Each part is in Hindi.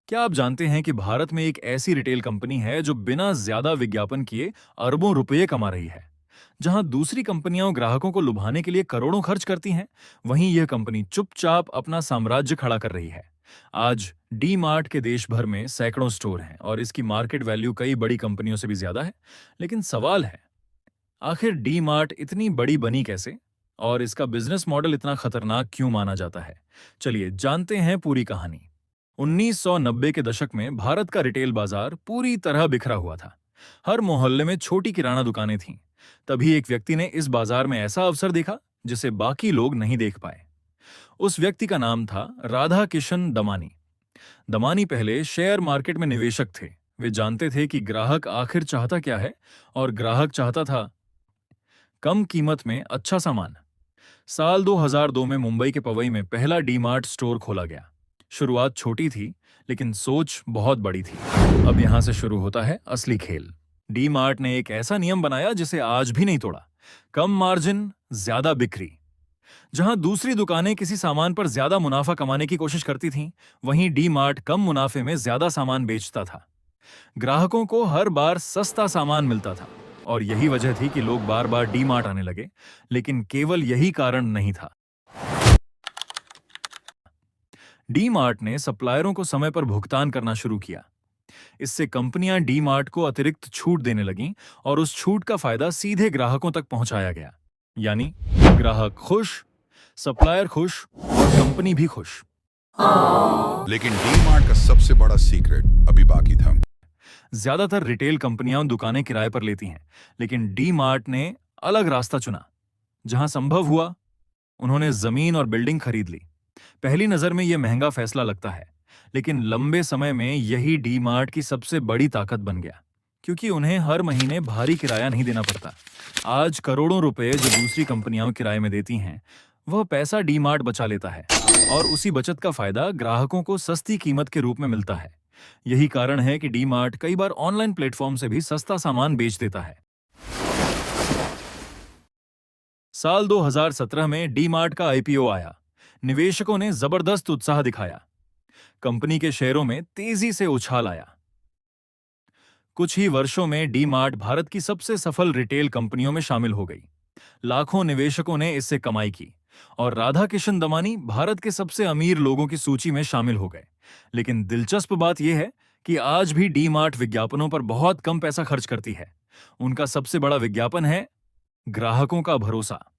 क्या आप जानते हैं कि भारत में एक ऐसी रिटेल कंपनी है जो बिना ज्यादा विज्ञापन किए अरबों रुपए कमा रही है? जहां दूसरी कंपनियां ग्राहकों को लुभाने के लिए करोड़ों खर्च करती हैं, वहीं यह कंपनी चुपचाप अपना साम्राज्य खड़ा कर रही है। आज डी मार्ट के देश भर में सैकड़ों स्टोर हैं और इसकी मार्केट वैल्यू कई बड़ी कंपनियों से भी ज्यादा है। लेकिन सवाल है, आखिर डी मार्ट इतनी बड़ी बनी कैसे और इसका बिजनेस मॉडल इतना खतरनाक क्यों माना जाता है? चलिए जानते हैं पूरी कहानी। 1990 के दशक में भारत का रिटेल बाजार पूरी तरह बिखरा हुआ था। हर मोहल्ले में छोटी किराना दुकानें थीं। तभी एक व्यक्ति ने इस बाजार में ऐसा अवसर देखा जिसे बाकी लोग नहीं देख पाए। उस व्यक्ति का नाम था राधा किशन दमानी। दमानी पहले शेयर मार्केट में निवेशक थे। वे जानते थे कि ग्राहक आखिर चाहता क्या है, और ग्राहक चाहता था कम कीमत में अच्छा सामान। साल 2002 में मुंबई के पवई में पहला डी मार्ट स्टोर खोला गया। शुरुआत छोटी थी, लेकिन सोच बहुत बड़ी थी। अब यहां से शुरू होता है असली खेल। डी मार्ट ने एक ऐसा नियम बनाया जिसे आज भी नहीं तोड़ा। कम मार्जिन, ज्यादा बिक्री। जहां दूसरी दुकानें किसी सामान पर ज्यादा मुनाफा कमाने की कोशिश करती थीं, वहीं डी मार्ट कम मुनाफे में ज्यादा सामान बेचता था। ग्राहकों को हर बार सस्ता सामान मिलता था, और यही वजह थी कि लोग बार बार डी मार्ट आने लगे। लेकिन केवल यही कारण नहीं था। डी मार्ट ने सप्लायरों को समय पर भुगतान करना शुरू किया। इससे कंपनियां डी मार्ट को अतिरिक्त छूट देने लगीं और उस छूट का फायदा सीधे ग्राहकों तक पहुंचाया गया। यानी ग्राहक खुश, सप्लायर खुश और कंपनी भी खुश। लेकिन डी मार्ट का सबसे बड़ा सीक्रेट अभी बाकी था। ज्यादातर रिटेल कंपनियां दुकानें किराए पर लेती हैं, लेकिन डी मार्ट ने अलग रास्ता चुना। जहां संभव हुआ, उन्होंने जमीन और बिल्डिंग खरीद ली। पहली नजर में यह महंगा फैसला लगता है, लेकिन लंबे समय में यही डी मार्ट की सबसे बड़ी ताकत बन गया, क्योंकि उन्हें हर महीने भारी किराया नहीं देना पड़ता। आज करोड़ों रुपए जो दूसरी कंपनियां किराए में देती हैं, वह पैसा डी मार्ट बचा लेता है, और उसी बचत का फायदा ग्राहकों को सस्ती कीमत के रूप में मिलता है। यही कारण है कि डी मार्ट कई बार ऑनलाइन प्लेटफॉर्म से भी सस्ता सामान बेच देता है। साल 2017 में डी मार्ट का आईपीओ आया। निवेशकों ने जबरदस्त उत्साह दिखाया। कंपनी के शेयरों में तेजी से उछाल आया। कुछ ही वर्षों में डी मार्ट भारत की सबसे सफल रिटेल कंपनियों में शामिल हो गई। लाखों निवेशकों ने इससे कमाई की, और राधा किशन दमानी भारत के सबसे अमीर लोगों की सूची में शामिल हो गए। लेकिन दिलचस्प बात यह है कि आज भी डी मार्ट विज्ञापनों पर बहुत कम पैसा खर्च करती है। उनका सबसे बड़ा विज्ञापन है ग्राहकों का भरोसा।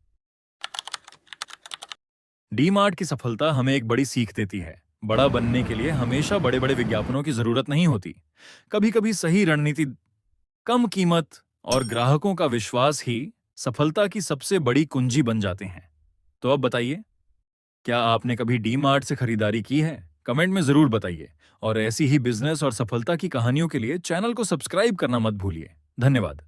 डी मार्ट की सफलता हमें एक बड़ी सीख देती है। बड़ा बनने के लिए हमेशा बड़े बड़े विज्ञापनों की जरूरत नहीं होती। कभी कभी सही रणनीति, कम कीमत और ग्राहकों का विश्वास ही सफलता की सबसे बड़ी कुंजी बन जाते हैं। तो अब बताइए, क्या आपने कभी डी मार्ट से खरीदारी की है? कमेंट में जरूर बताइए। और ऐसी ही बिजनेस और सफलता की कहानियों के लिए चैनल को सब्सक्राइब करना मत भूलिए। धन्यवाद।